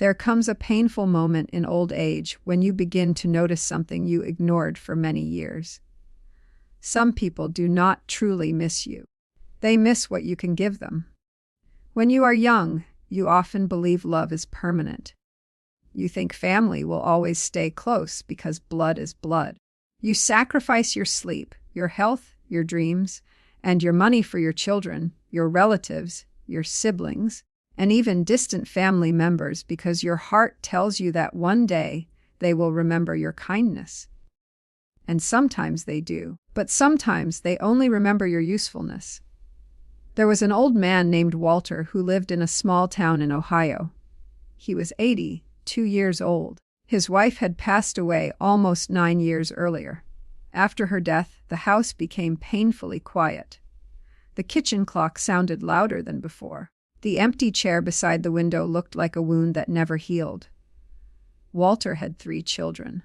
There comes a painful moment in old age when you begin to notice something you ignored for many years. Some people do not truly miss you. They miss what you can give them. When you are young, you often believe love is permanent. You think family will always stay close because blood is blood. You sacrifice your sleep, your health, your dreams, and your money for your children, your relatives, your siblings, and even distant family members because your heart tells you that one day they will remember your kindness. And sometimes they do, but sometimes they only remember your usefulness. There was an old man named Walter who lived in a small town in Ohio. He was 82 years old. His wife had passed away almost 9 years earlier. After her death, the house became painfully quiet. The kitchen clock sounded louder than before. The empty chair beside the window looked like a wound that never healed. Walter had 3 children.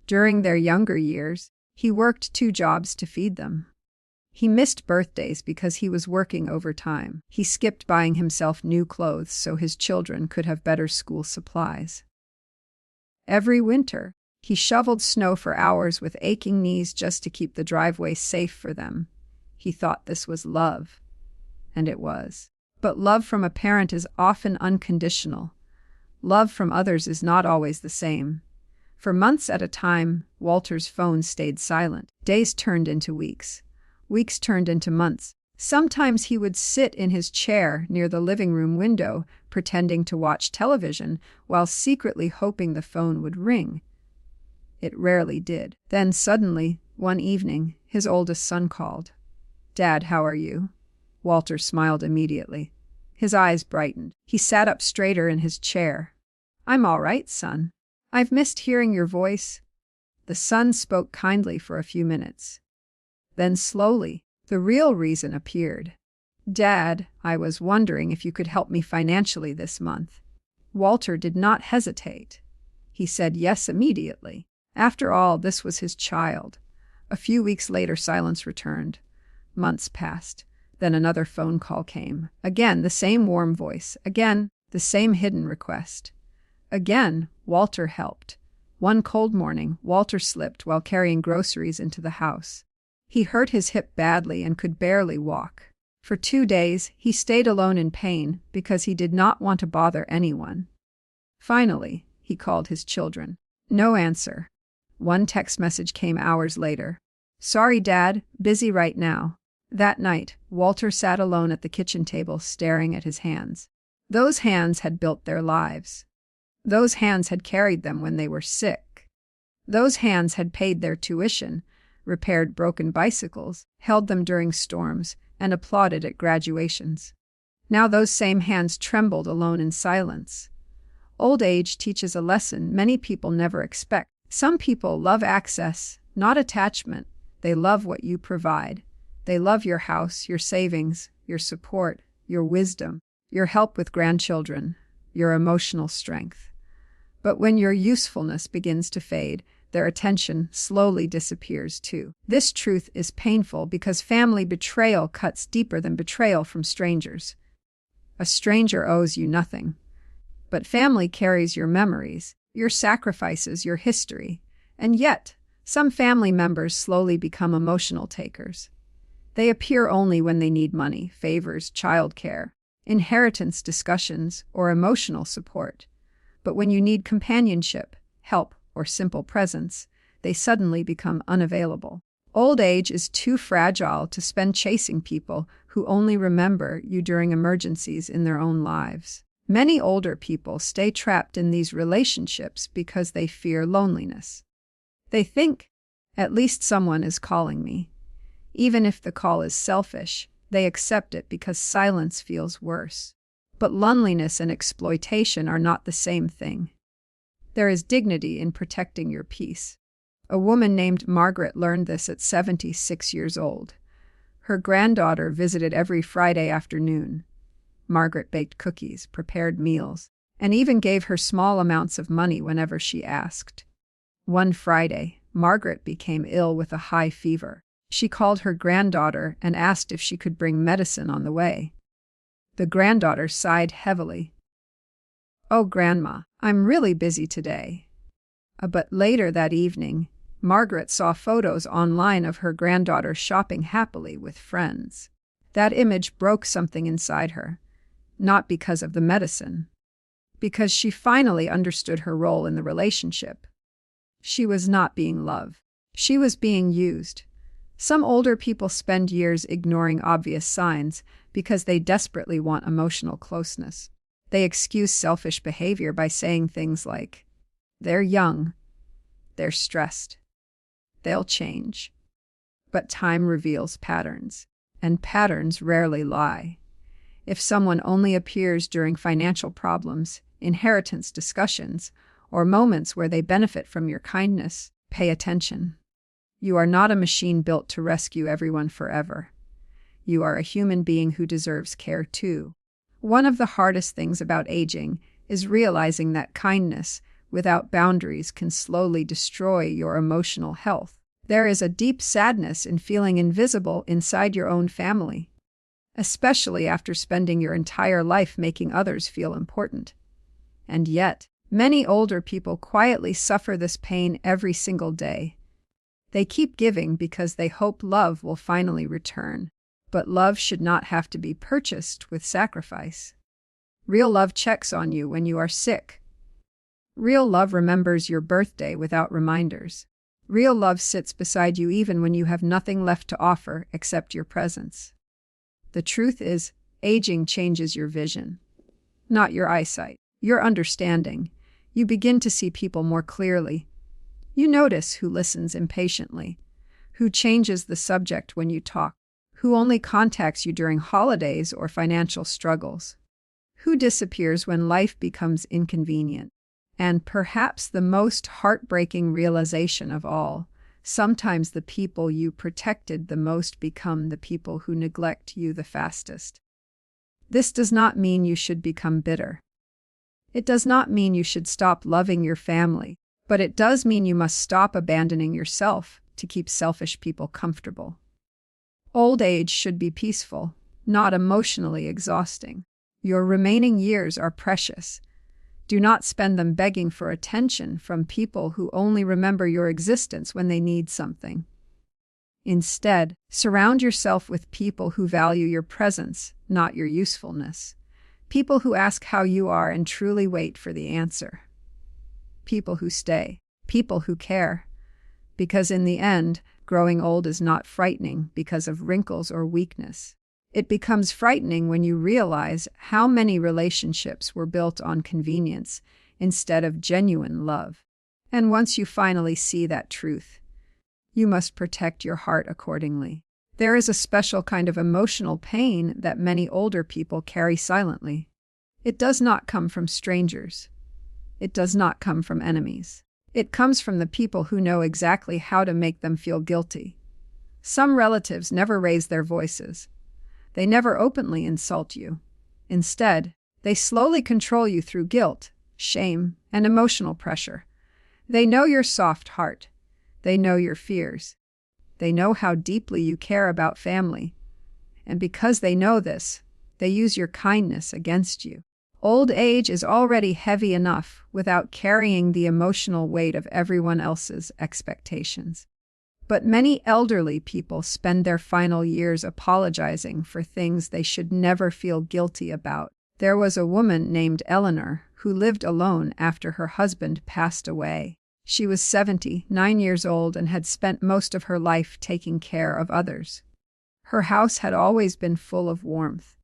During their younger years, he worked 2 jobs to feed them. He missed birthdays because he was working overtime. He skipped buying himself new clothes so his children could have better school supplies. Every winter, he shoveled snow for hours with aching knees just to keep the driveway safe for them. He thought this was love. And it was. But love from a parent is often unconditional. Love from others is not always the same. For months at a time, Walter's phone stayed silent. Days turned into weeks. Weeks turned into months. Sometimes he would sit in his chair near the living room window, pretending to watch television, while secretly hoping the phone would ring. It rarely did. Then suddenly, one evening, his oldest son called. "Dad, how are you?" Walter smiled immediately. His eyes brightened. He sat up straighter in his chair. "I'm all right, son. I've missed hearing your voice." The son spoke kindly for a few minutes. Then slowly, the real reason appeared. "Dad, I was wondering if you could help me financially this month." Walter did not hesitate. He said yes immediately. After all, this was his child. A few weeks later, silence returned. Months passed. Then another phone call came. Again, the same warm voice. Again, the same hidden request. Again, Walter helped. One cold morning, Walter slipped while carrying groceries into the house. He hurt his hip badly and could barely walk. For 2 days, he stayed alone in pain because he did not want to bother anyone. Finally, he called his children. No answer. One text message came hours later. "Sorry, Dad, busy right now." That night, Walter sat alone at the kitchen table staring at his hands. Those hands had built their lives. Those hands had carried them when they were sick. Those hands had paid their tuition, repaired broken bicycles, held them during storms, and applauded at graduations. Now those same hands trembled alone in silence. Old age teaches a lesson many people never expect. Some people love access, not attachment. They love what you provide. They love your house, your savings, your support, your wisdom, your help with grandchildren, your emotional strength. But when your usefulness begins to fade, their attention slowly disappears too. This truth is painful because family betrayal cuts deeper than betrayal from strangers. A stranger owes you nothing, but family carries your memories, your sacrifices, your history, and yet some family members slowly become emotional takers. They appear only when they need money, favors, childcare, inheritance discussions, or emotional support. But when you need companionship, help, or simple presence, they suddenly become unavailable. Old age is too fragile to spend chasing people who only remember you during emergencies in their own lives. Many older people stay trapped in these relationships because they fear loneliness. They think, "At least someone is calling me." Even if the call is selfish, they accept it because silence feels worse. But loneliness and exploitation are not the same thing. There is dignity in protecting your peace. A woman named Margaret learned this at 76 years old. Her granddaughter visited every Friday afternoon. Margaret baked cookies, prepared meals, and even gave her small amounts of money whenever she asked. One Friday, Margaret became ill with a high fever. She called her granddaughter and asked if she could bring medicine on the way. The granddaughter sighed heavily. "Oh, Grandma, I'm really busy today." But later that evening, Margaret saw photos online of her granddaughter shopping happily with friends. That image broke something inside her, not because of the medicine, because she finally understood her role in the relationship. She was not being loved. She was being used. Some older people spend years ignoring obvious signs because they desperately want emotional closeness. They excuse selfish behavior by saying things like, "They're young, they're stressed, they'll change." But time reveals patterns, and patterns rarely lie. If someone only appears during financial problems, inheritance discussions, or moments where they benefit from your kindness, pay attention. You are not a machine built to rescue everyone forever. You are a human being who deserves care too. One of the hardest things about aging is realizing that kindness without boundaries can slowly destroy your emotional health. There is a deep sadness in feeling invisible inside your own family, especially after spending your entire life making others feel important. And yet, many older people quietly suffer this pain every single day. They keep giving because they hope love will finally return. But love should not have to be purchased with sacrifice. Real love checks on you when you are sick. Real love remembers your birthday without reminders. Real love sits beside you even when you have nothing left to offer except your presence. The truth is, aging changes your vision, not your eyesight, your understanding. You begin to see people more clearly. You notice who listens impatiently, who changes the subject when you talk, who only contacts you during holidays or financial struggles, who disappears when life becomes inconvenient. And perhaps the most heartbreaking realization of all, sometimes the people you protected the most become the people who neglect you the fastest. This does not mean you should become bitter. It does not mean you should stop loving your family, but it does mean you must stop abandoning yourself to keep selfish people comfortable. Old age should be peaceful, not emotionally exhausting. Your remaining years are precious. Do not spend them begging for attention from people who only remember your existence when they need something. Instead, surround yourself with people who value your presence, not your usefulness. People who ask how you are and truly wait for the answer. People who stay. People who care. Because in the end, growing old is not frightening because of wrinkles or weakness. It becomes frightening when you realize how many relationships were built on convenience instead of genuine love. And once you finally see that truth, you must protect your heart accordingly. There is a special kind of emotional pain that many older people carry silently. It does not come from strangers. It does not come from enemies. It comes from the people who know exactly how to make them feel guilty. Some relatives never raise their voices. They never openly insult you. Instead, they slowly control you through guilt, shame, and emotional pressure. They know your soft heart. They know your fears. They know how deeply you care about family. And because they know this, they use your kindness against you. Old age is already heavy enough without carrying the emotional weight of everyone else's expectations. But many elderly people spend their final years apologizing for things they should never feel guilty about. There was a woman named Eleanor who lived alone after her husband passed away. She was 79 years old and had spent most of her life taking care of others. Her house had always been full of warmth.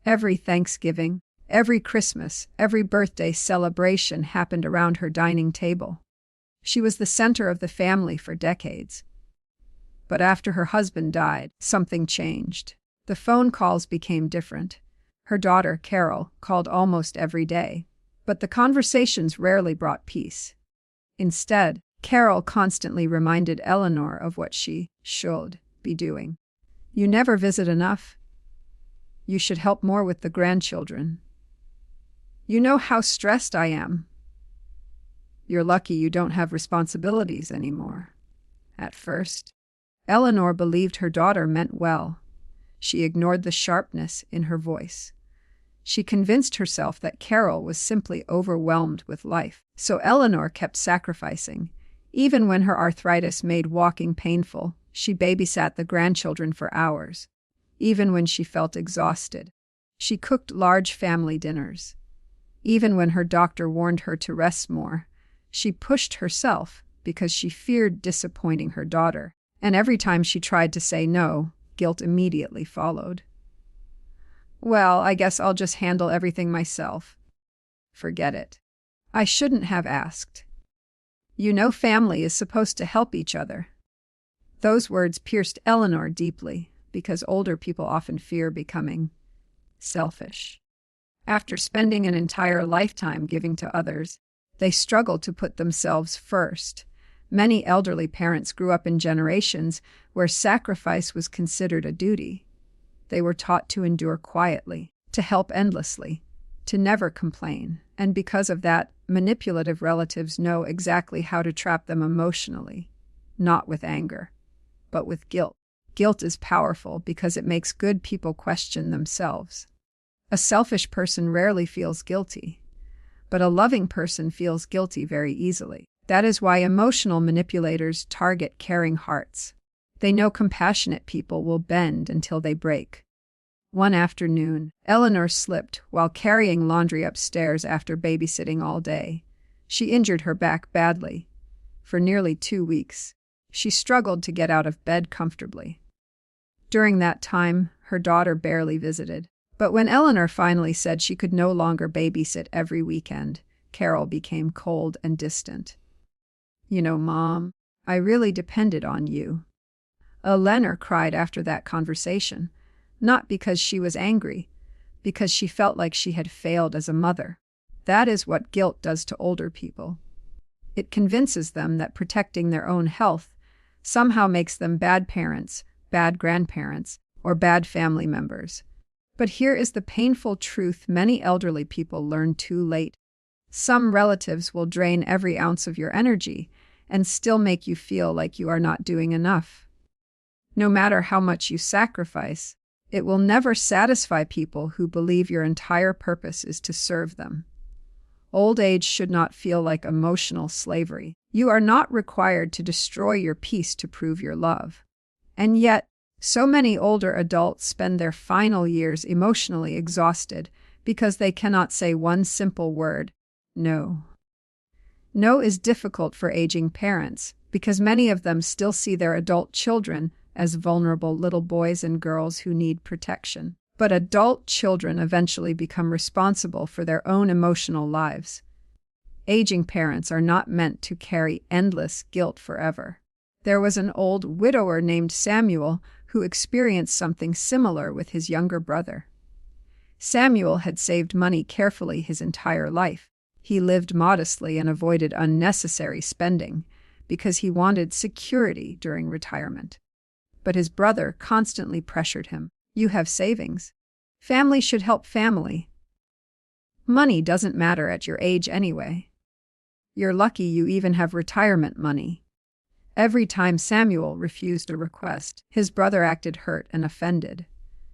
Every Thanksgiving, every Christmas, every birthday celebration happened around her dining table. She was the center of the family for decades. But after her husband died, something changed. The phone calls became different. Her daughter, Carol, called almost every day. But the conversations rarely brought peace. Instead, Carol constantly reminded Eleanor of what she should be doing. "You never visit enough. You should help more with the grandchildren. You know how stressed I am. You're lucky you don't have responsibilities anymore." At first, Eleanor believed her daughter meant well. She ignored the sharpness in her voice. She convinced herself that Carol was simply overwhelmed with life. So Eleanor kept sacrificing. Even when her arthritis made walking painful, she babysat the grandchildren for hours. Even when she felt exhausted, she cooked large family dinners. Even when her doctor warned her to rest more, she pushed herself because she feared disappointing her daughter. And every time she tried to say no, guilt immediately followed. Well, I guess I'll just handle everything myself. Forget it. I shouldn't have asked. You know, family is supposed to help each other. Those words pierced Eleanor deeply, because older people often fear becoming selfish. After spending an entire lifetime giving to others, they struggle to put themselves first. Many elderly parents grew up in generations where sacrifice was considered a duty. They were taught to endure quietly, to help endlessly, to never complain, and because of that, manipulative relatives know exactly how to trap them emotionally, not with anger, but with guilt. Guilt is powerful because it makes good people question themselves. A selfish person rarely feels guilty, but a loving person feels guilty very easily. That is why emotional manipulators target caring hearts. They know compassionate people will bend until they break. One afternoon, Eleanor slipped while carrying laundry upstairs after babysitting all day. She injured her back badly. For nearly 2 weeks, she struggled to get out of bed comfortably. During that time, her daughter barely visited. But when Eleanor finally said she could no longer babysit every weekend, Carol became cold and distant. You know, Mom, I really depended on you. Eleanor cried after that conversation, not because she was angry, because she felt like she had failed as a mother. That is what guilt does to older people. It convinces them that protecting their own health somehow makes them bad parents, bad grandparents, or bad family members. But here is the painful truth many elderly people learn too late. Some relatives will drain every ounce of your energy and still make you feel like you are not doing enough. No matter how much you sacrifice, it will never satisfy people who believe your entire purpose is to serve them. Old age should not feel like emotional slavery. You are not required to destroy your peace to prove your love. And yet, so many older adults spend their final years emotionally exhausted because they cannot say one simple word, no. No is difficult for aging parents because many of them still see their adult children as vulnerable little boys and girls who need protection. But adult children eventually become responsible for their own emotional lives. Aging parents are not meant to carry endless guilt forever. There was an old widower named Samuel who experienced something similar with his younger brother. Samuel had saved money carefully his entire life. He lived modestly and avoided unnecessary spending because he wanted security during retirement. But his brother constantly pressured him. You have savings. Family should help family. Money doesn't matter at your age anyway. You're lucky you even have retirement money. Every time Samuel refused a request, his brother acted hurt and offended.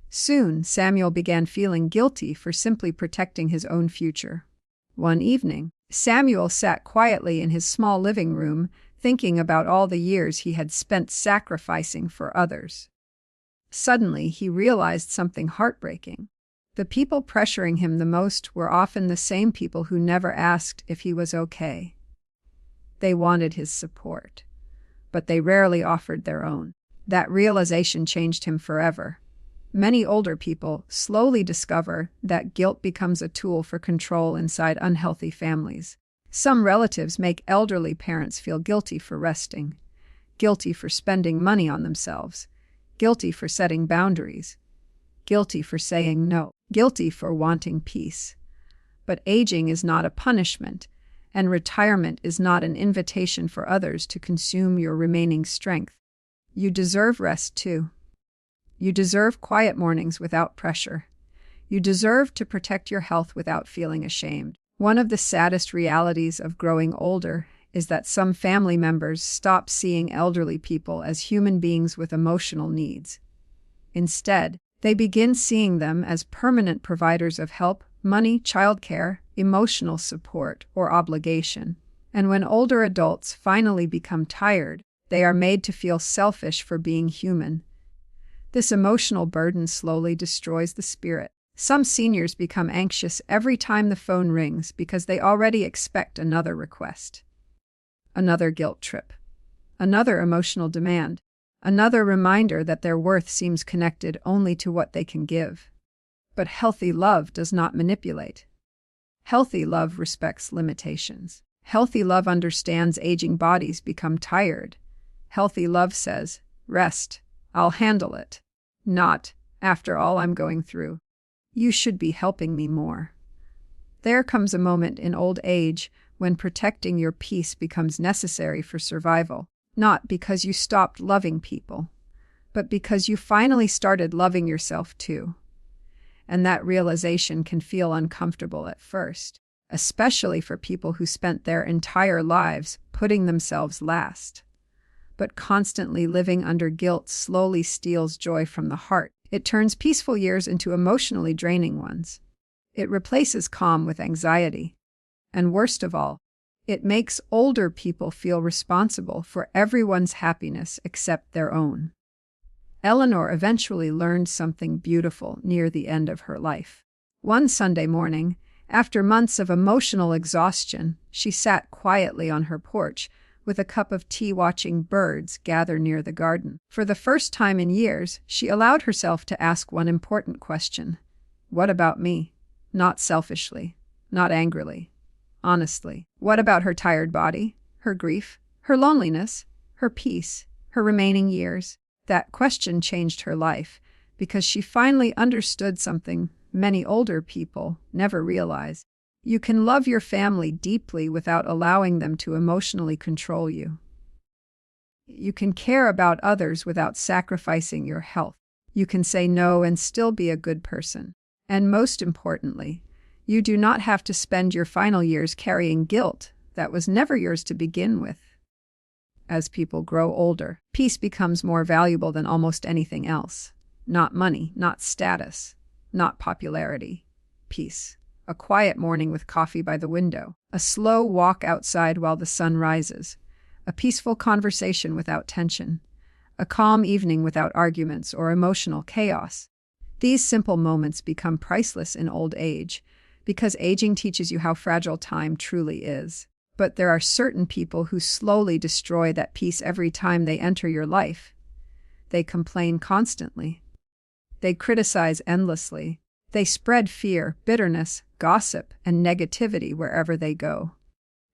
Soon, Samuel began feeling guilty for simply protecting his own future. One evening, Samuel sat quietly in his small living room, thinking about all the years he had spent sacrificing for others. Suddenly, he realized something heartbreaking. The people pressuring him the most were often the same people who never asked if he was okay. They wanted his support, but they rarely offered their own. That realization changed him forever. Many older people slowly discover that guilt becomes a tool for control inside unhealthy families. Some relatives make elderly parents feel guilty for resting, guilty for spending money on themselves, guilty for setting boundaries, guilty for saying no, guilty for wanting peace. But aging is not a punishment, and retirement is not an invitation for others to consume your remaining strength. You deserve rest too. You deserve quiet mornings without pressure. You deserve to protect your health without feeling ashamed. One of the saddest realities of growing older is that some family members stop seeing elderly people as human beings with emotional needs. Instead, They begin seeing them as permanent providers of help, money, childcare, emotional support, or obligation. And when older adults finally become tired, they are made to feel selfish for being human. This emotional burden slowly destroys the spirit. Some seniors become anxious every time the phone rings because they already expect another request. Another guilt trip. Another emotional demand. Another reminder that their worth seems connected only to what they can give. But healthy love does not manipulate. Healthy love respects limitations. Healthy love understands aging bodies become tired. Healthy love says, "Rest, I'll handle it." Not, "After all I'm going through, you should be helping me more." There comes a moment in old age when protecting your peace becomes necessary for survival, not because you stopped loving people, but because you finally started loving yourself too. And that realization can feel uncomfortable at first, especially for people who spent their entire lives putting themselves last. But constantly living under guilt slowly steals joy from the heart. It turns peaceful years into emotionally draining ones. It replaces calm with anxiety. And worst of all, it makes older people feel responsible for everyone's happiness except their own. Eleanor eventually learned something beautiful near the end of her life. One Sunday morning, after months of emotional exhaustion, she sat quietly on her porch with a cup of tea watching birds gather near the garden. For the first time in years, she allowed herself to ask one important question. What about me? Not selfishly, not angrily, honestly. What about her tired body, her grief, her loneliness, her peace, her remaining years? That question changed her life because she finally understood something many older people never realize. You can love your family deeply without allowing them to emotionally control you. You can care about others without sacrificing your health. You can say no and still be a good person. And most importantly, you do not have to spend your final years carrying guilt that was never yours to begin with. As people grow older, peace becomes more valuable than almost anything else. Not money, not status, not popularity. Peace. A quiet morning with coffee by the window. A slow walk outside while the sun rises. A peaceful conversation without tension. A calm evening without arguments or emotional chaos. These simple moments become priceless in old age because aging teaches you how fragile time truly is. But there are certain people who slowly destroy that peace every time they enter your life. They complain constantly. They criticize endlessly. They spread fear, bitterness, gossip, and negativity wherever they go.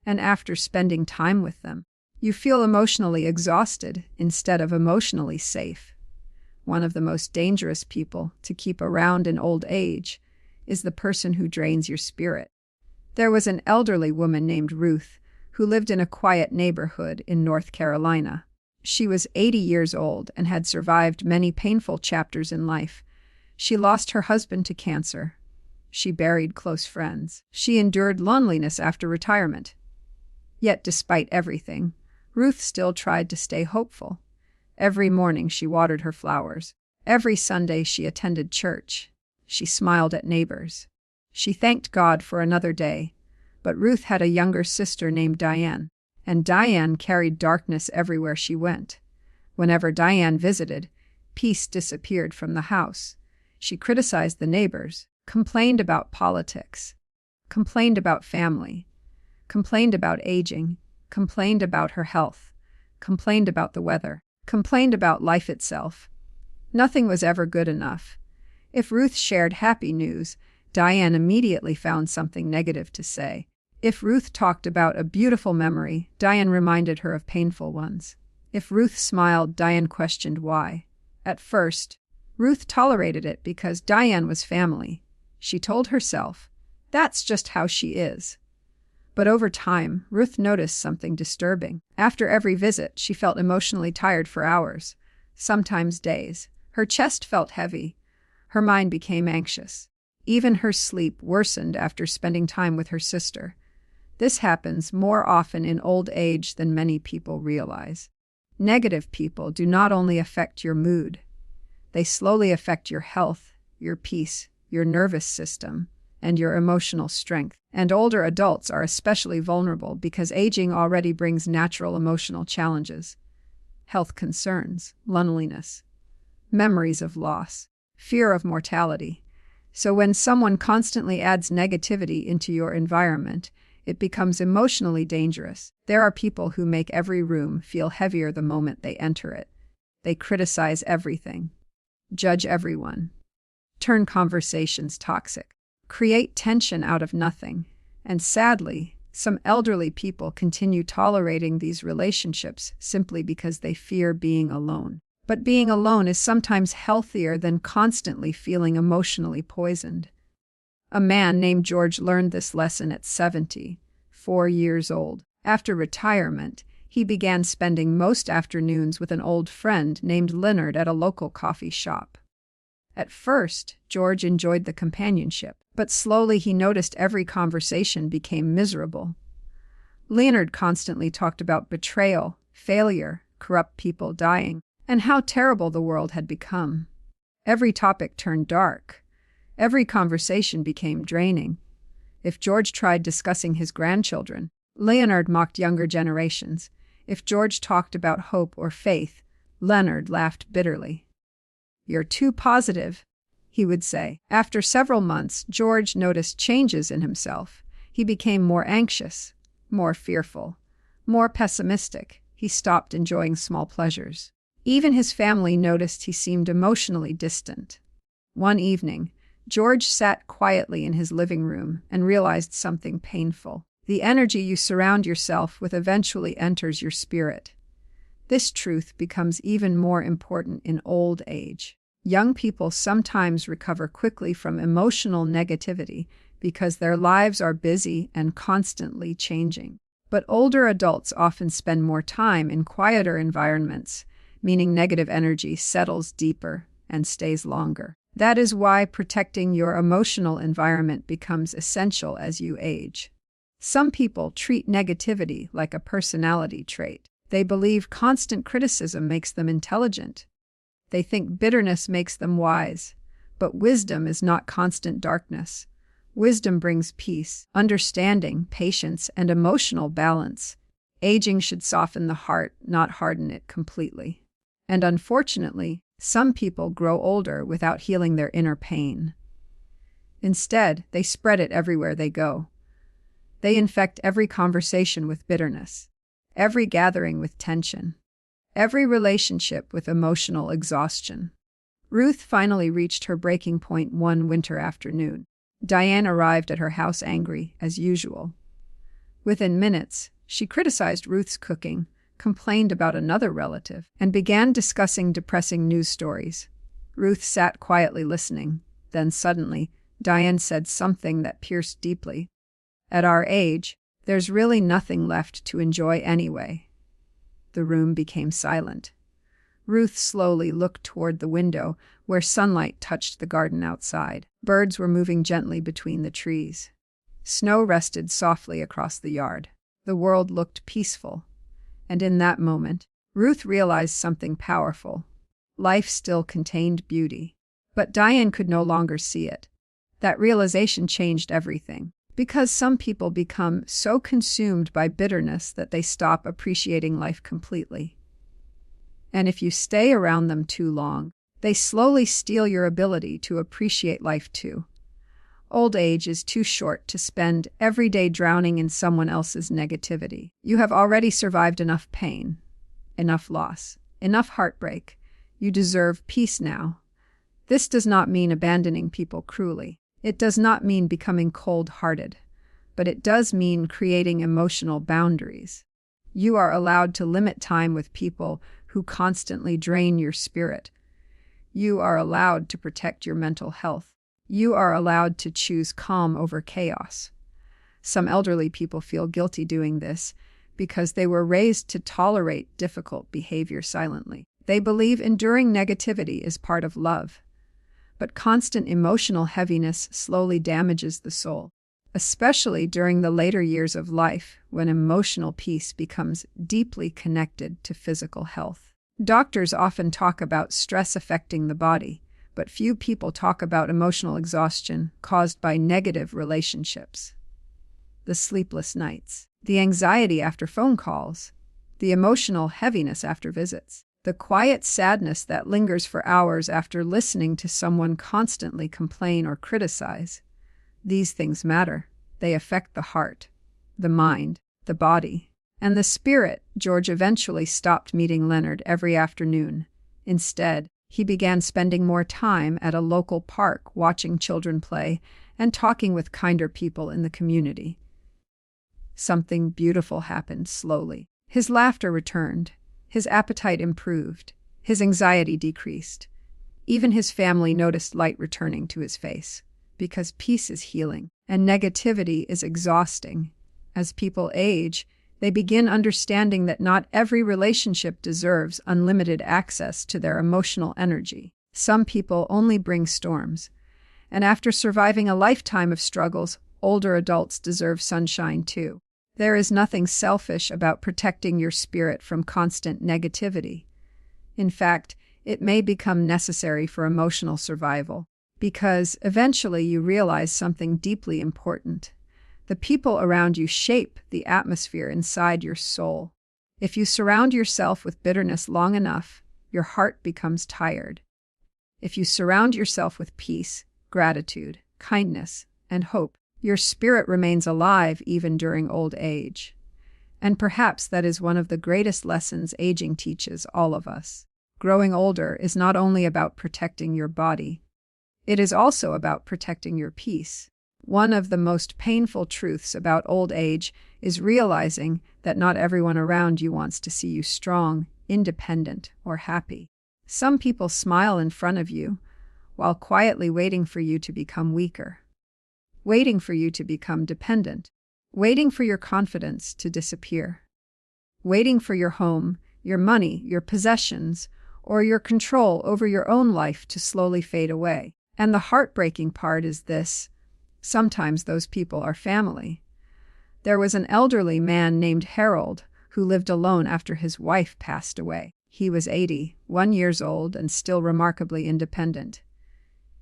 And after spending time with them, you feel emotionally exhausted instead of emotionally safe. One of the most dangerous people to keep around in old age is the person who drains your spirit. There was an elderly woman named Ruth who lived in a quiet neighborhood in North Carolina. She was 80 years old and had survived many painful chapters in life. She lost her husband to cancer. She buried close friends. She endured loneliness after retirement. Yet despite everything, Ruth still tried to stay hopeful. Every morning she watered her flowers. Every Sunday she attended church. She smiled at neighbors. She thanked God for another day. But Ruth had a younger sister named Diane, and Diane carried darkness everywhere she went. Whenever Diane visited, peace disappeared from the house. She criticized the neighbors, complained about politics, complained about family, complained about aging, complained about her health, complained about the weather, complained about life itself. Nothing was ever good enough. If Ruth shared happy news, Diane immediately found something negative to say. If Ruth talked about a beautiful memory, Diane reminded her of painful ones. If Ruth smiled, Diane questioned why. At first, Ruth tolerated it because Diane was family. She told herself, that's just how she is. But over time, Ruth noticed something disturbing. After every visit, she felt emotionally tired for hours, sometimes days. Her chest felt heavy. Her mind became anxious. Even her sleep worsened after spending time with her sister. This happens more often in old age than many people realize. Negative people do not only affect your mood, They slowly affect your health, your peace, your nervous system, and your emotional strength. And older adults are especially vulnerable because aging already brings natural emotional challenges, health concerns, loneliness, memories of loss, fear of mortality. So when someone constantly adds negativity into your environment, it becomes emotionally dangerous. There are people who make every room feel heavier the moment they enter it. They criticize everything, judge everyone, turn conversations toxic, create tension out of nothing. And sadly, some elderly people continue tolerating these relationships simply because they fear being alone. But being alone is sometimes healthier than constantly feeling emotionally poisoned. A man named George learned this lesson at 74 years old. After retirement, he began spending most afternoons with an old friend named Leonard at a local coffee shop. At first, George enjoyed the companionship, but slowly he noticed every conversation became miserable. Leonard constantly talked about betrayal, failure, corrupt people dying, and how terrible the world had become. Every topic turned dark. Every conversation became draining. If George tried discussing his grandchildren, Leonard mocked younger generations. If George talked about hope or faith, Leonard laughed bitterly. "You're too positive," he would say. After several months, George noticed changes in himself. He became more anxious, more fearful, more pessimistic. He stopped enjoying small pleasures. Even his family noticed he seemed emotionally distant. One evening, George sat quietly in his living room and realized something painful. The energy you surround yourself with eventually enters your spirit. This truth becomes even more important in old age. Young people sometimes recover quickly from emotional negativity because their lives are busy and constantly changing. But older adults often spend more time in quieter environments, meaning negative energy settles deeper and stays longer. That is why protecting your emotional environment becomes essential as you age. Some people treat negativity like a personality trait. They believe constant criticism makes them intelligent. They think bitterness makes them wise. But wisdom is not constant darkness. Wisdom brings peace, understanding, patience, and emotional balance. Aging should soften the heart, not harden it completely. And unfortunately, some people grow older without healing their inner pain. Instead, they spread it everywhere they go. They infect every conversation with bitterness, every gathering with tension, every relationship with emotional exhaustion. Ruth finally reached her breaking point one winter afternoon. Diane arrived at her house angry, as usual. Within minutes, she criticized Ruth's cooking, complained about another relative, and began discussing depressing news stories. Ruth sat quietly listening. Then suddenly, Diane said something that pierced deeply. "At our age, there's really nothing left to enjoy anyway." The room became silent. Ruth slowly looked toward the window, where sunlight touched the garden outside. Birds were moving gently between the trees. Snow rested softly across the yard. The world looked peaceful. And in that moment, Ruth realized something powerful. Life still contained beauty. But Diane could no longer see it. That realization changed everything. Because some people become so consumed by bitterness that they stop appreciating life completely. And if you stay around them too long, they slowly steal your ability to appreciate life too. Old age is too short to spend every day drowning in someone else's negativity. You have already survived enough pain, enough loss, enough heartbreak. You deserve peace now. This does not mean abandoning people cruelly. It does not mean becoming cold-hearted. But it does mean creating emotional boundaries. You are allowed to limit time with people who constantly drain your spirit. You are allowed to protect your mental health. You are allowed to choose calm over chaos. Some elderly people feel guilty doing this because they were raised to tolerate difficult behavior silently. They believe enduring negativity is part of love. But constant emotional heaviness slowly damages the soul, especially during the later years of life when emotional peace becomes deeply connected to physical health. Doctors often talk about stress affecting the body, but few people talk about emotional exhaustion caused by negative relationships. The sleepless nights, the anxiety after phone calls, the emotional heaviness after visits, the quiet sadness that lingers for hours after listening to someone constantly complain or criticize. These things matter. They affect the heart, the mind, the body, and the spirit. George eventually stopped meeting Leonard every afternoon. Instead, he began spending more time at a local park watching children play and talking with kinder people in the community. Something beautiful happened slowly. His laughter returned, his appetite improved, his anxiety decreased. Even his family noticed light returning to his face, because peace is healing and negativity is exhausting. As people age, they begin understanding that not every relationship deserves unlimited access to their emotional energy. Some people only bring storms, and after surviving a lifetime of struggles, older adults deserve sunshine too. There is nothing selfish about protecting your spirit from constant negativity. In fact, it may become necessary for emotional survival, because eventually you realize something deeply important. The people around you shape the atmosphere inside your soul. If you surround yourself with bitterness long enough, your heart becomes tired. If you surround yourself with peace, gratitude, kindness, and hope, your spirit remains alive even during old age. And perhaps that is one of the greatest lessons aging teaches all of us. Growing older is not only about protecting your body, it is also about protecting your peace. One of the most painful truths about old age is realizing that not everyone around you wants to see you strong, independent, or happy. Some people smile in front of you, while quietly waiting for you to become weaker, waiting for you to become dependent, waiting for your confidence to disappear, waiting for your home, your money, your possessions, or your control over your own life to slowly fade away. And the heartbreaking part is this: sometimes those people are family. There was an elderly man named Harold who lived alone after his wife passed away. He was 81 years old and still remarkably independent.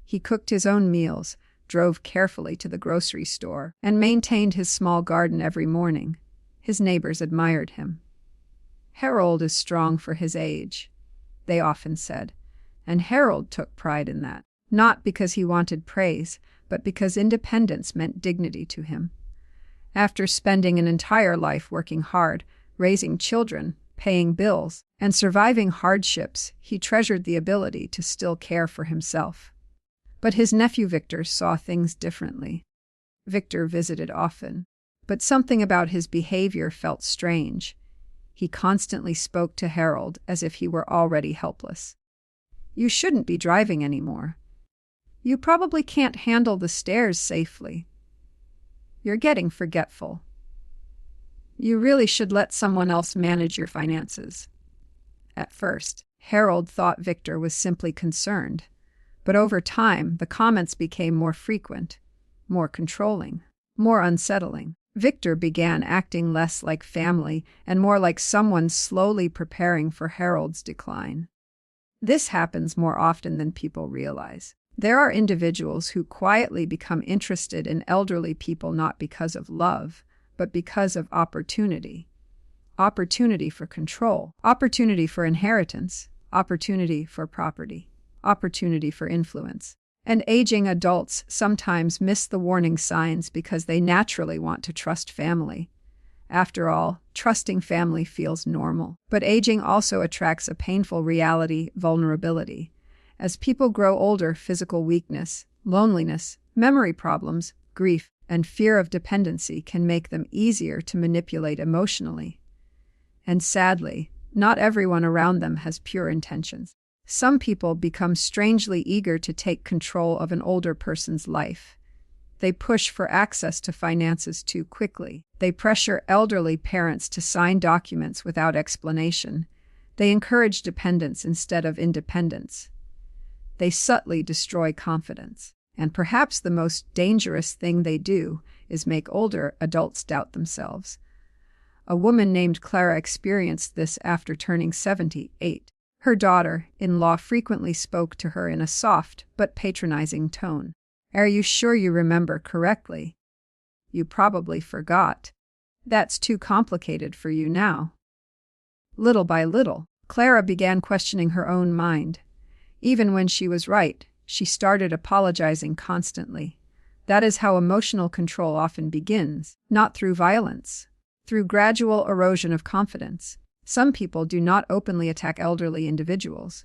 He cooked his own meals, drove carefully to the grocery store, and maintained his small garden every morning. His neighbors admired him. "Harold is strong for his age," they often said, and Harold took pride in that, not because he wanted praise, but because independence meant dignity to him. After spending an entire life working hard, raising children, paying bills, and surviving hardships, he treasured the ability to still care for himself. But his nephew Victor saw things differently. Victor visited often, but something about his behavior felt strange. He constantly spoke to Harold as if he were already helpless. "You shouldn't be driving anymore. You probably can't handle the stairs safely. You're getting forgetful. You really should let someone else manage your finances." At first, Harold thought Victor was simply concerned, but over time, the comments became more frequent, more controlling, more unsettling. Victor began acting less like family and more like someone slowly preparing for Harold's decline. This happens more often than people realize. There are individuals who quietly become interested in elderly people not because of love, but because of opportunity. Opportunity for control, opportunity for inheritance, opportunity for property, opportunity for influence. And aging adults sometimes miss the warning signs because they naturally want to trust family. After all, trusting family feels normal. But aging also attracts a painful reality: vulnerability. As people grow older, physical weakness, loneliness, memory problems, grief, and fear of dependency can make them easier to manipulate emotionally. And sadly, not everyone around them has pure intentions. Some people become strangely eager to take control of an older person's life. They push for access to finances too quickly. They pressure elderly parents to sign documents without explanation. They encourage dependence instead of independence. They subtly destroy confidence. And perhaps the most dangerous thing they do is make older adults doubt themselves. A woman named Clara experienced this after turning 78. Her daughter-in-law frequently spoke to her in a soft but patronizing tone. "Are you sure you remember correctly? You probably forgot. That's too complicated for you now." Little by little, Clara began questioning her own mind. Even when she was right, she started apologizing constantly. That is how emotional control often begins, not through violence, through gradual erosion of confidence. Some people do not openly attack elderly individuals.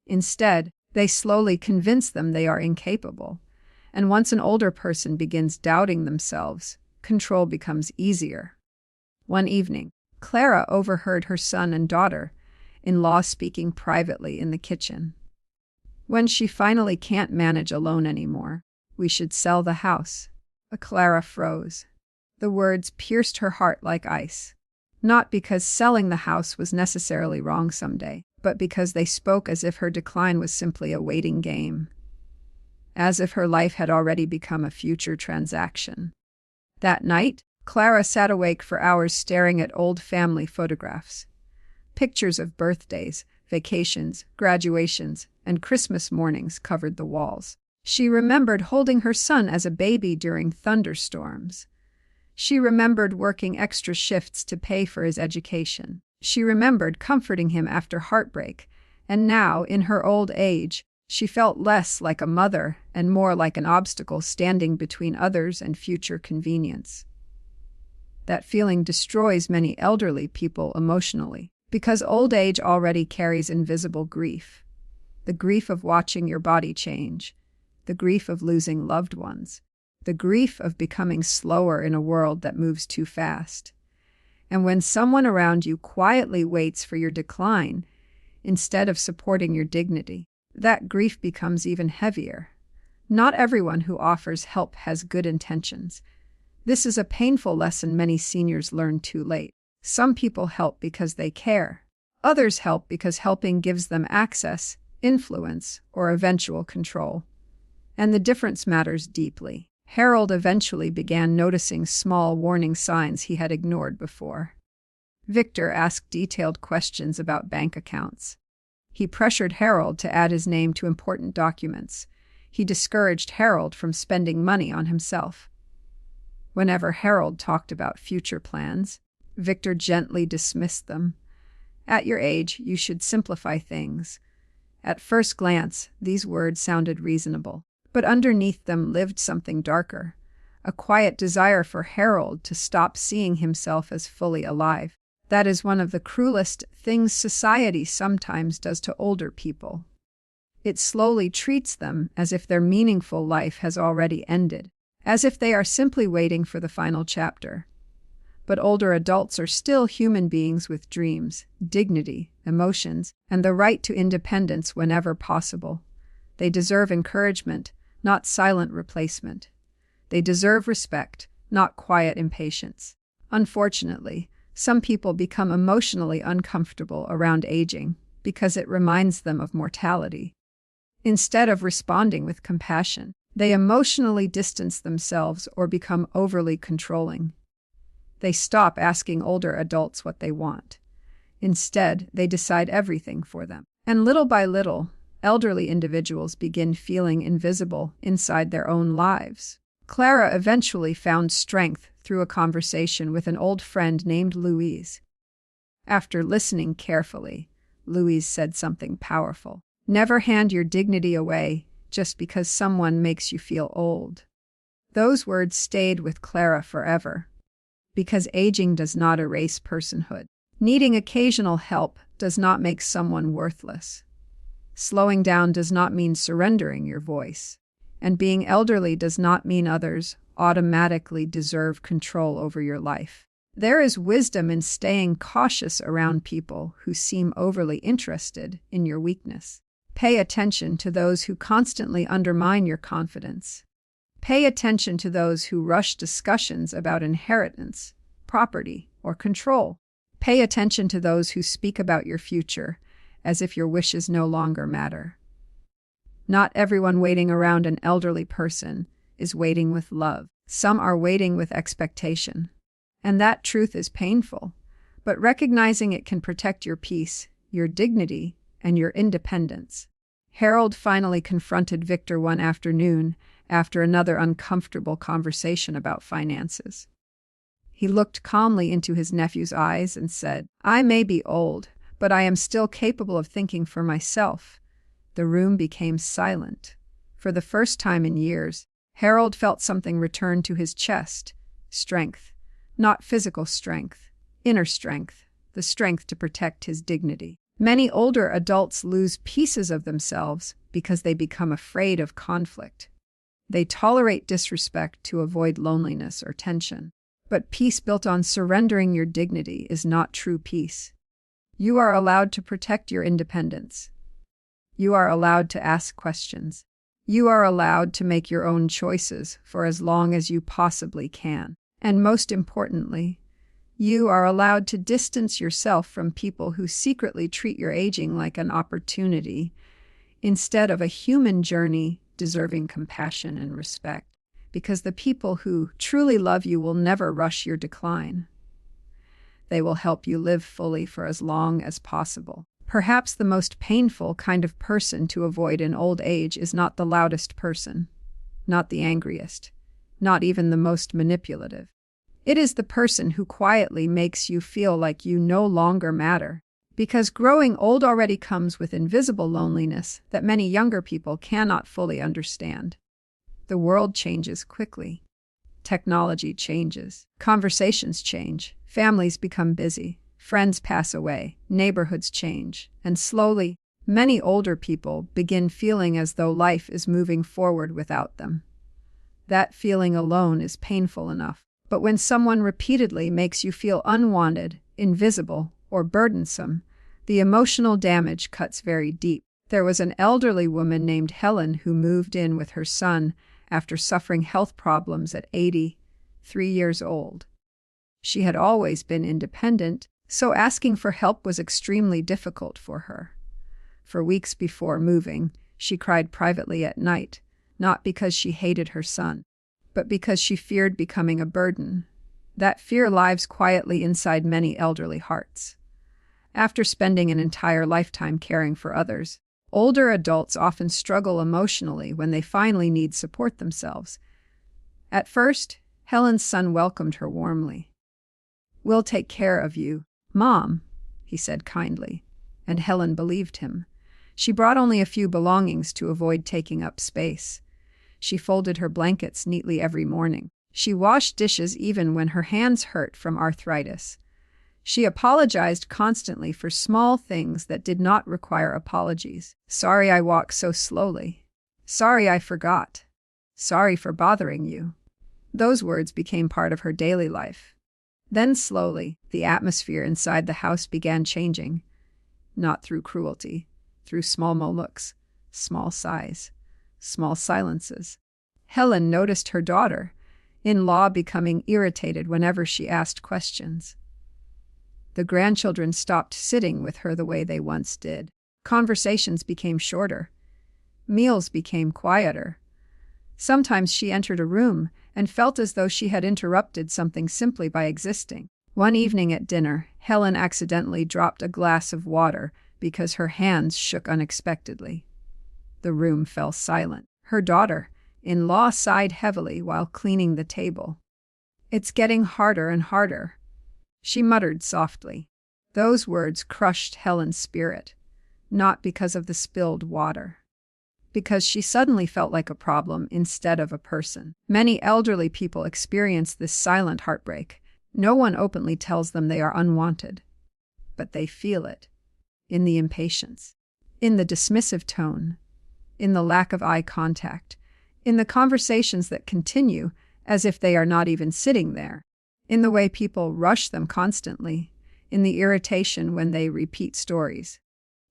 Instead, they slowly convince them they are incapable. And once an older person begins doubting themselves, control becomes easier. One evening, Clara overheard her son and daughter-in-law speaking privately in the kitchen. "When she finally can't manage alone anymore, we should sell the house." Clara froze. The words pierced her heart like ice. Not because selling the house was necessarily wrong someday, but because they spoke as if her decline was simply a waiting game. As if her life had already become a future transaction. That night, Clara sat awake for hours staring at old family photographs. Pictures of birthdays, vacations, graduations, and Christmas mornings covered the walls. She remembered holding her son as a baby during thunderstorms. She remembered working extra shifts to pay for his education. She remembered comforting him after heartbreak, and now, in her old age, she felt less like a mother and more like an obstacle standing between others and future convenience. That feeling destroys many elderly people emotionally, because old age already carries invisible grief. The grief of watching your body change, the grief of losing loved ones, the grief of becoming slower in a world that moves too fast. And when someone around you quietly waits for your decline, instead of supporting your dignity, that grief becomes even heavier. Not everyone who offers help has good intentions. This is a painful lesson many seniors learn too late. Some people help because they care. Others help because helping gives them access, influence, or eventual control. And the difference matters deeply. Harold eventually began noticing small warning signs he had ignored before. Victor asked detailed questions about bank accounts. He pressured Harold to add his name to important documents. He discouraged Harold from spending money on himself. Whenever Harold talked about future plans, Victor gently dismissed them. "At your age, you should simplify things." At first glance, these words sounded reasonable, but underneath them lived something darker, a quiet desire for Harold to stop seeing himself as fully alive. That is one of the cruelest things society sometimes does to older people. It slowly treats them as if their meaningful life has already ended, as if they are simply waiting for the final chapter. But older adults are still human beings with dreams, dignity, emotions, and the right to independence whenever possible. They deserve encouragement, not silent replacement. They deserve respect, not quiet impatience. Unfortunately, some people become emotionally uncomfortable around aging because it reminds them of mortality. Instead of responding with compassion, they emotionally distance themselves or become overly controlling. They stop asking older adults what they want. Instead, they decide everything for them. And little by little, elderly individuals begin feeling invisible inside their own lives. Clara eventually found strength through a conversation with an old friend named Louise. After listening carefully, Louise said something powerful. "Never hand your dignity away just because someone makes you feel old." Those words stayed with Clara forever, because aging does not erase personhood. Needing occasional help does not make someone worthless. Slowing down does not mean surrendering your voice. And being elderly does not mean others automatically deserve control over your life. There is wisdom in staying cautious around people who seem overly interested in your weakness. Pay attention to those who constantly undermine your confidence. Pay attention to those who rush discussions about inheritance, property, or control. Pay attention to those who speak about your future as if your wishes no longer matter. Not everyone waiting around an elderly person is waiting with love. Some are waiting with expectation. And that truth is painful, but recognizing it can protect your peace, your dignity, and your independence. Harold finally confronted Victor one afternoon after another uncomfortable conversation about finances. He looked calmly into his nephew's eyes and said, "I may be old, but I am still capable of thinking for myself." The room became silent. For the first time in years, Harold felt something return to his chest. Strength. Not physical strength. Inner strength. The strength to protect his dignity. Many older adults lose pieces of themselves because they become afraid of conflict. They tolerate disrespect to avoid loneliness or tension. But peace built on surrendering your dignity is not true peace. You are allowed to protect your independence. You are allowed to ask questions. You are allowed to make your own choices for as long as you possibly can. And most importantly, you are allowed to distance yourself from people who secretly treat your aging like an opportunity instead of a human journey deserving compassion and respect. Because the people who truly love you will never rush your decline. They will help you live fully for as long as possible. Perhaps the most painful kind of person to avoid in old age is not the loudest person, not the angriest, not even the most manipulative. It is the person who quietly makes you feel like you no longer matter. Because growing old already comes with invisible loneliness that many younger people cannot fully understand. The world changes quickly. Technology changes. Conversations change. Families become busy. Friends pass away. Neighborhoods change. And slowly, many older people begin feeling as though life is moving forward without them. That feeling alone is painful enough. But when someone repeatedly makes you feel unwanted, invisible, or burdensome, the emotional damage cuts very deep. There was an elderly woman named Helen who moved in with her son after suffering health problems at 83 years old. She had always been independent, so asking for help was extremely difficult for her. For weeks before moving, she cried privately at night, not because she hated her son, but because she feared becoming a burden. That fear lives quietly inside many elderly hearts. After spending an entire lifetime caring for others, older adults often struggle emotionally when they finally need support themselves. At first, Helen's son welcomed her warmly. "We'll take care of you, Mom," he said kindly, and Helen believed him. She brought only a few belongings to avoid taking up space. She folded her blankets neatly every morning. She washed dishes even when her hands hurt from arthritis. She apologized constantly for small things that did not require apologies. "Sorry I walk so slowly. Sorry I forgot. Sorry for bothering you." Those words became part of her daily life. Then slowly, the atmosphere inside the house began changing. Not through cruelty, through small looks, small sighs, small silences. Helen noticed her daughter-in-law becoming irritated whenever she asked questions. The grandchildren stopped sitting with her the way they once did. Conversations became shorter. Meals became quieter. Sometimes she entered a room and felt as though she had interrupted something simply by existing. One evening at dinner, Helen accidentally dropped a glass of water because her hands shook unexpectedly. The room fell silent. Her daughter-in-law sighed heavily while cleaning the table. "It's getting harder and harder," she muttered softly. Those words crushed Helen's spirit, not because of the spilled water, because she suddenly felt like a problem instead of a person. Many elderly people experience this silent heartbreak. No one openly tells them they are unwanted, but they feel it. In the impatience, in the dismissive tone, in the lack of eye contact, in the conversations that continue as if they are not even sitting there, in the way people rush them constantly, in the irritation when they repeat stories,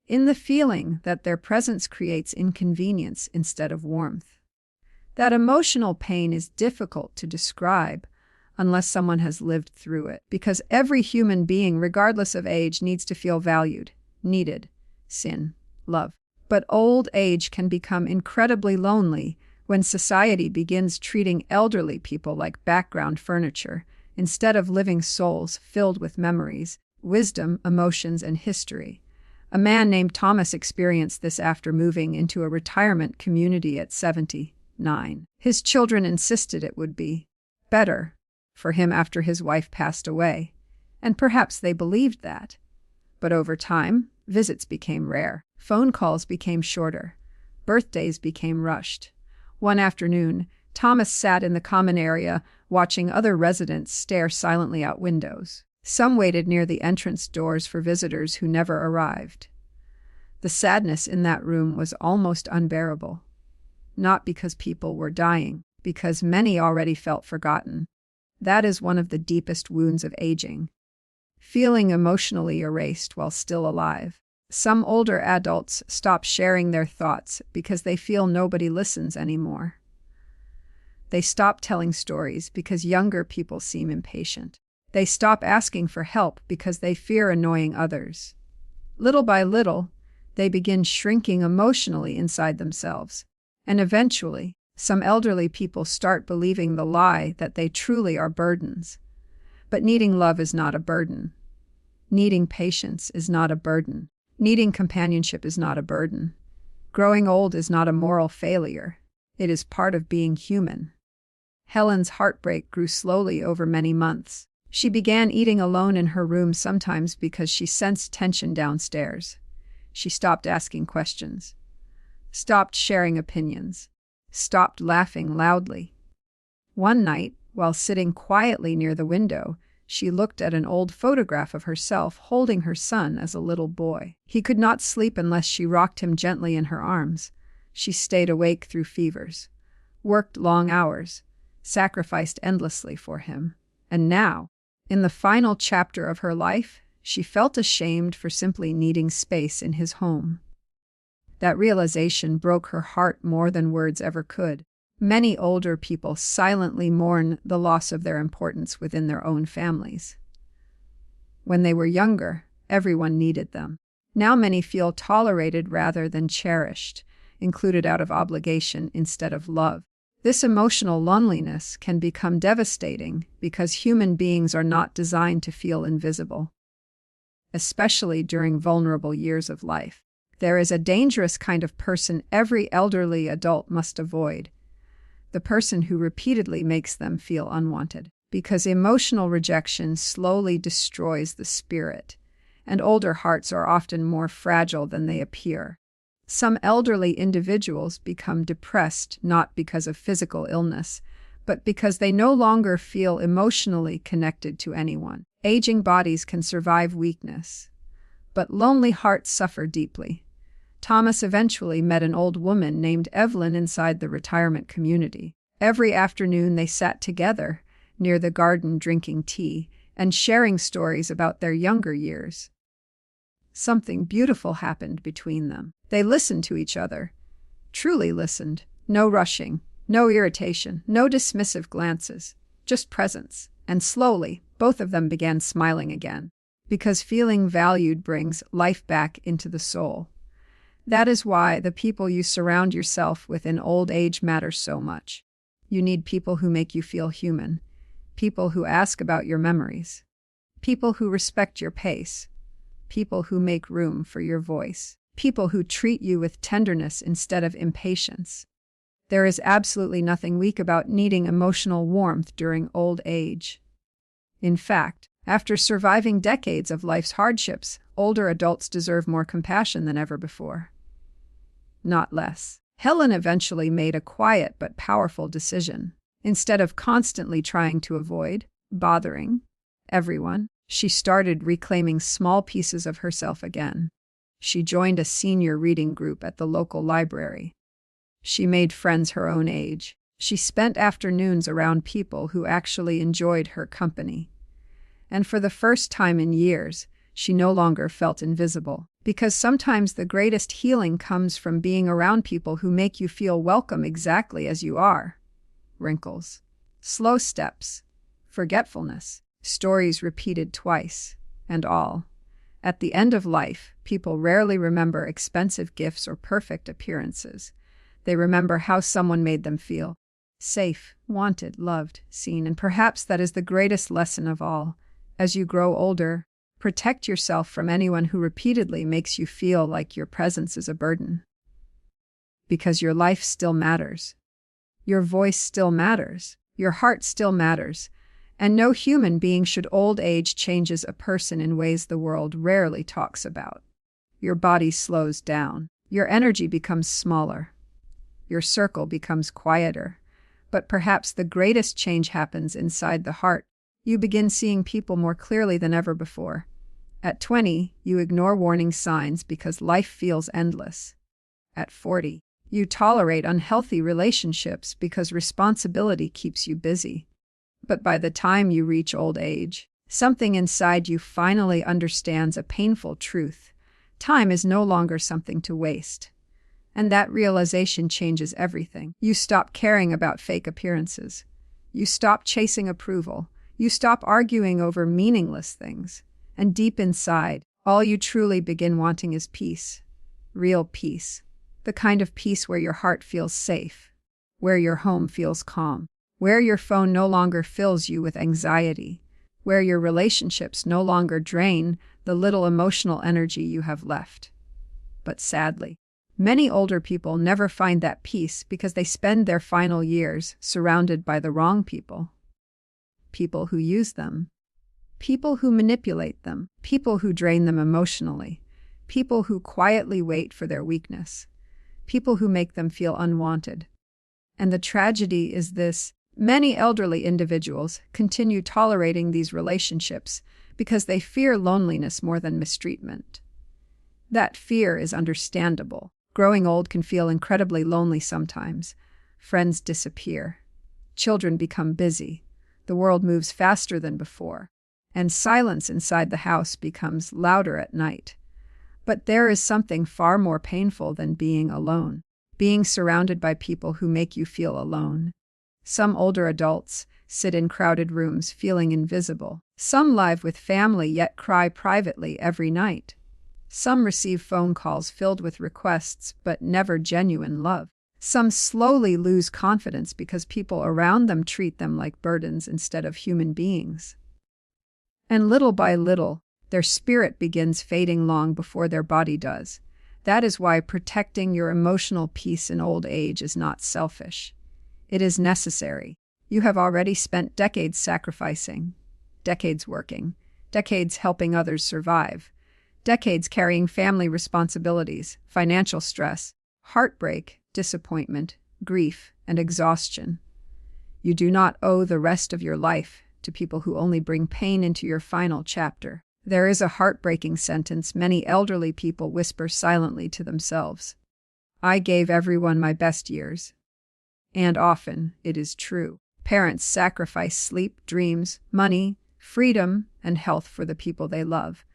in the feeling that their presence creates inconvenience instead of warmth. That emotional pain is difficult to describe unless someone has lived through it, because every human being, regardless of age, needs to feel valued, needed, seen, loved. But old age can become incredibly lonely when society begins treating elderly people like background furniture instead of living souls filled with memories, wisdom, emotions, and history. A man named Thomas experienced this after moving into a retirement community at 79. His children insisted it would be better for him after his wife passed away, and perhaps they believed that. But over time, visits became rare, phone calls became shorter, birthdays became rushed. One afternoon, Thomas sat in the common area watching other residents stare silently out windows. Some waited near the entrance doors for visitors who never arrived. The sadness in that room was almost unbearable. Not because people were dying, because many already felt forgotten. That is one of the deepest wounds of aging. Feeling emotionally erased while still alive. Some older adults stop sharing their thoughts because they feel nobody listens anymore. They stop telling stories because younger people seem impatient. They stop asking for help because they fear annoying others. Little by little, they begin shrinking emotionally inside themselves. And eventually, some elderly people start believing the lie that they truly are burdens. But needing love is not a burden. Needing patience is not a burden. Needing companionship is not a burden. Growing old is not a moral failure. It is part of being human. Helen's heartbreak grew slowly over many months. She began eating alone in her room sometimes because she sensed tension downstairs. She stopped asking questions, stopped sharing opinions, stopped laughing loudly. One night, while sitting quietly near the window, she looked at an old photograph of herself holding her son as a little boy. He could not sleep unless she rocked him gently in her arms. She stayed awake through fevers, worked long hours, sacrificed endlessly for him. And now, in the final chapter of her life, she felt ashamed for simply needing space in his home. That realization broke her heart more than words ever could. Many older people silently mourn the loss of their importance within their own families. When they were younger, everyone needed them. Now many feel tolerated rather than cherished, included out of obligation instead of love. This emotional loneliness can become devastating because human beings are not designed to feel invisible, especially during vulnerable years of life. There is a dangerous kind of person every elderly adult must avoid, the person who repeatedly makes them feel unwanted, because emotional rejection slowly destroys the spirit, and older hearts are often more fragile than they appear. Some elderly individuals become depressed not because of physical illness, but because they no longer feel emotionally connected to anyone. Aging bodies can survive weakness, but lonely hearts suffer deeply. Thomas eventually met an old woman named Evelyn inside the retirement community. Every afternoon they sat together near the garden drinking tea and sharing stories about their younger years. Something beautiful happened between them. They listened to each other, truly listened. No rushing, no irritation, no dismissive glances, just presence. And slowly, both of them began smiling again, because feeling valued brings life back into the soul. That is why the people you surround yourself with in old age matter so much. You need people who make you feel human, people who ask about your memories, people who respect your pace, people who make room for your voice, people who treat you with tenderness instead of impatience. There is absolutely nothing weak about needing emotional warmth during old age. In fact, after surviving decades of life's hardships, older adults deserve more compassion than ever before, not less. Helen eventually made a quiet but powerful decision. Instead of constantly trying to avoid bothering everyone, she started reclaiming small pieces of herself again. She joined a senior reading group at the local library. She made friends her own age. She spent afternoons around people who actually enjoyed her company. And for the first time in years, she no longer felt invisible. Because sometimes the greatest healing comes from being around people who make you feel welcome exactly as you are. Wrinkles, slow steps, forgetfulness, stories repeated twice, and all. At the end of life, people rarely remember expensive gifts or perfect appearances. They remember how someone made them feel safe, wanted, loved, seen, and perhaps that is the greatest lesson of all. As you grow older, Protect yourself from anyone who repeatedly makes you feel like your presence is a burden. Because your life still matters. Your voice still matters. Your heart still matters. And no human being should old age changes a person in ways the world rarely talks about. Your body slows down. Your energy becomes smaller. Your circle becomes quieter. But perhaps the greatest change happens inside the heart. You begin seeing people more clearly than ever before. At 20, you ignore warning signs because life feels endless. At 40, you tolerate unhealthy relationships because responsibility keeps you busy. But by the time you reach old age, something inside you finally understands a painful truth. Time is no longer something to waste. And that realization changes everything. You stop caring about fake appearances. You stop chasing approval. You stop arguing over meaningless things. And deep inside, all you truly begin wanting is peace. Real peace. The kind of peace where your heart feels safe. Where your home feels calm. Where your phone no longer fills you with anxiety. Where your relationships no longer drain the little emotional energy you have left. But sadly, many older people never find that peace because they spend their final years surrounded by the wrong people. People who use them. People who manipulate them. People who drain them emotionally. People who quietly wait for their weakness. People who make them feel unwanted. And the tragedy is this: many elderly individuals continue tolerating these relationships because they fear loneliness more than mistreatment. That fear is understandable. Growing old can feel incredibly lonely sometimes. Friends disappear. Children become busy. The world moves faster than before. And silence inside the house becomes louder at night. But there is something far more painful than being alone. Being surrounded by people who make you feel alone. Some older adults sit in crowded rooms feeling invisible. Some live with family yet cry privately every night. Some receive phone calls filled with requests but never genuine love. Some slowly lose confidence because people around them treat them like burdens instead of human beings. And little by little, their spirit begins fading long before their body does. That is why protecting your emotional peace in old age is not selfish. It is necessary. You have already spent decades sacrificing, decades working, decades helping others survive, decades carrying family responsibilities, financial stress, heartbreak, disappointment, grief, and exhaustion. You do not owe the rest of your life to people who only bring pain into your final chapter. There is a heartbreaking sentence many elderly people whisper silently to themselves. I gave everyone my best years. And often it is true. Parents sacrifice sleep, dreams, money, freedom, and health for the people they love.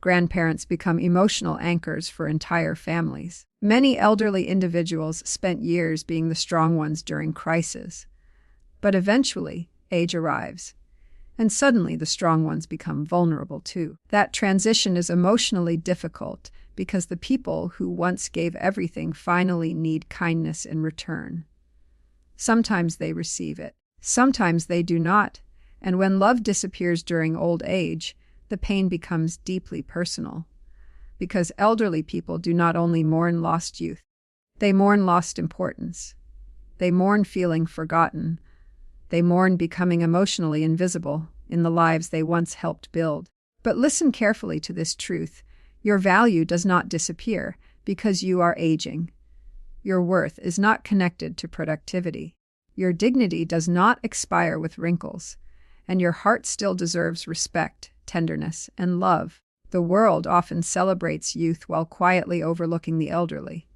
Grandparents become emotional anchors for entire families. Many elderly individuals spent years being the strong ones during crisis. But eventually, age arrives. And suddenly the strong ones become vulnerable too. That transition is emotionally difficult because the people who once gave everything finally need kindness in return. Sometimes they receive it. Sometimes they do not. And when love disappears during old age, the pain becomes deeply personal. Because elderly people do not only mourn lost youth, they mourn lost importance. They mourn feeling forgotten. They mourn becoming emotionally invisible in the lives they once helped build. But listen carefully to this truth. Your value does not disappear because you are aging. Your worth is not connected to productivity. Your dignity does not expire with wrinkles. And your heart still deserves respect, tenderness, and love. The world often celebrates youth while quietly overlooking the elderly.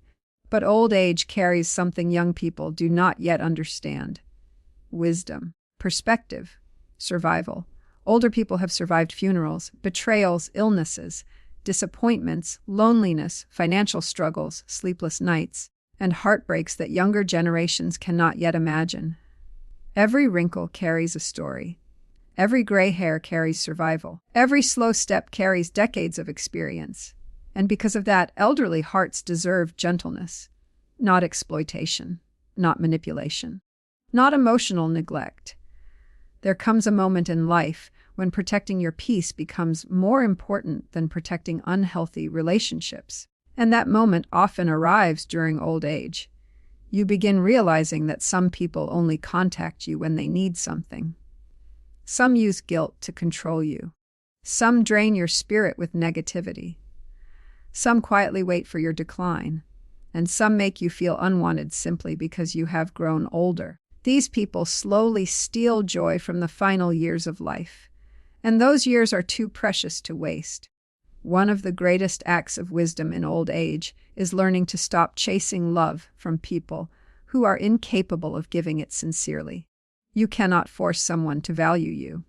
But old age carries something young people do not yet understand. Wisdom, perspective, survival. Older people have survived funerals, betrayals, illnesses, disappointments, loneliness, financial struggles, sleepless nights, and heartbreaks that younger generations cannot yet imagine. Every wrinkle carries a story. Every gray hair carries survival. Every slow step carries decades of experience. And because of that, elderly hearts deserve gentleness, not exploitation, not manipulation, not emotional neglect. There comes a moment in life when protecting your peace becomes more important than protecting unhealthy relationships. And that moment often arrives during old age. You begin realizing that some people only contact you when they need something. Some use guilt to control you. Some drain your spirit with negativity. Some quietly wait for your decline. And some make you feel unwanted simply because you have grown older. These people slowly steal joy from the final years of life. And those years are too precious to waste. One of the greatest acts of wisdom in old age is learning to stop chasing love from people who are incapable of giving it sincerely. You cannot force someone to value you.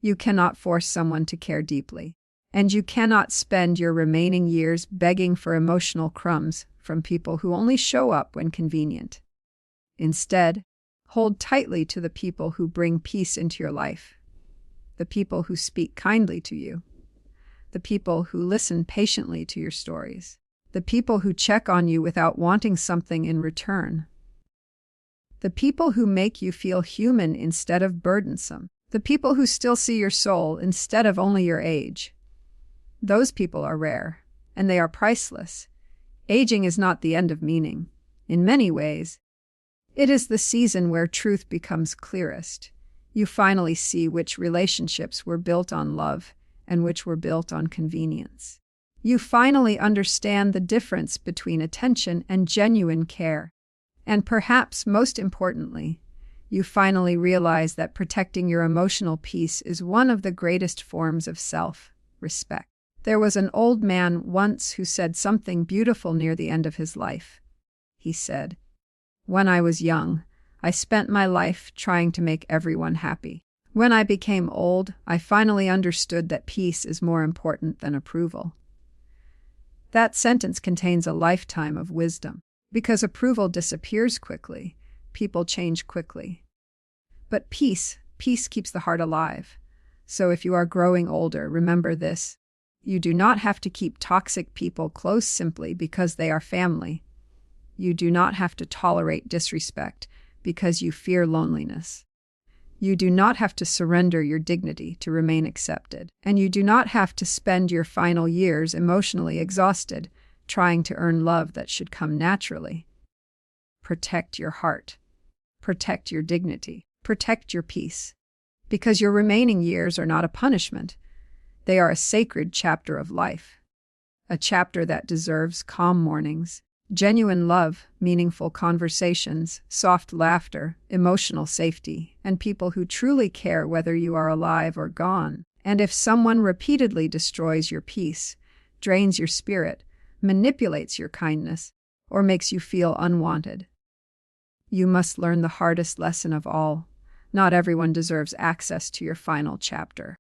You cannot force someone to care deeply. And you cannot spend your remaining years begging for emotional crumbs from people who only show up when convenient. Instead, hold tightly to the people who bring peace into your life, the people who speak kindly to you, the people who listen patiently to your stories, the people who check on you without wanting something in return, the people who make you feel human instead of burdensome, the people who still see your soul instead of only your age. Those people are rare, and they are priceless. Aging is not the end of meaning. In many ways, it is the season where truth becomes clearest. You finally see which relationships were built on love and which were built on convenience. You finally understand the difference between attention and genuine care. And perhaps most importantly, you finally realize that protecting your emotional peace is one of the greatest forms of self-respect. There was an old man once who said something beautiful near the end of his life. He said, "When I was young, I spent my life trying to make everyone happy. When I became old, I finally understood that peace is more important than approval." That sentence contains a lifetime of wisdom. Because approval disappears quickly, people change quickly. But peace keeps the heart alive. So if you are growing older, remember this. You do not have to keep toxic people close simply because they are family. You do not have to tolerate disrespect because you fear loneliness. You do not have to surrender your dignity to remain accepted. And you do not have to spend your final years emotionally exhausted, trying to earn love that should come naturally. Protect your heart. Protect your dignity. Protect your peace. Because your remaining years are not a punishment. They are a sacred chapter of life. A chapter that deserves calm mornings, genuine love, meaningful conversations, soft laughter, emotional safety, and people who truly care whether you are alive or gone. And if someone repeatedly destroys your peace, drains your spirit, manipulates your kindness, or makes you feel unwanted, you must learn the hardest lesson of all. Not everyone deserves access to your final chapter.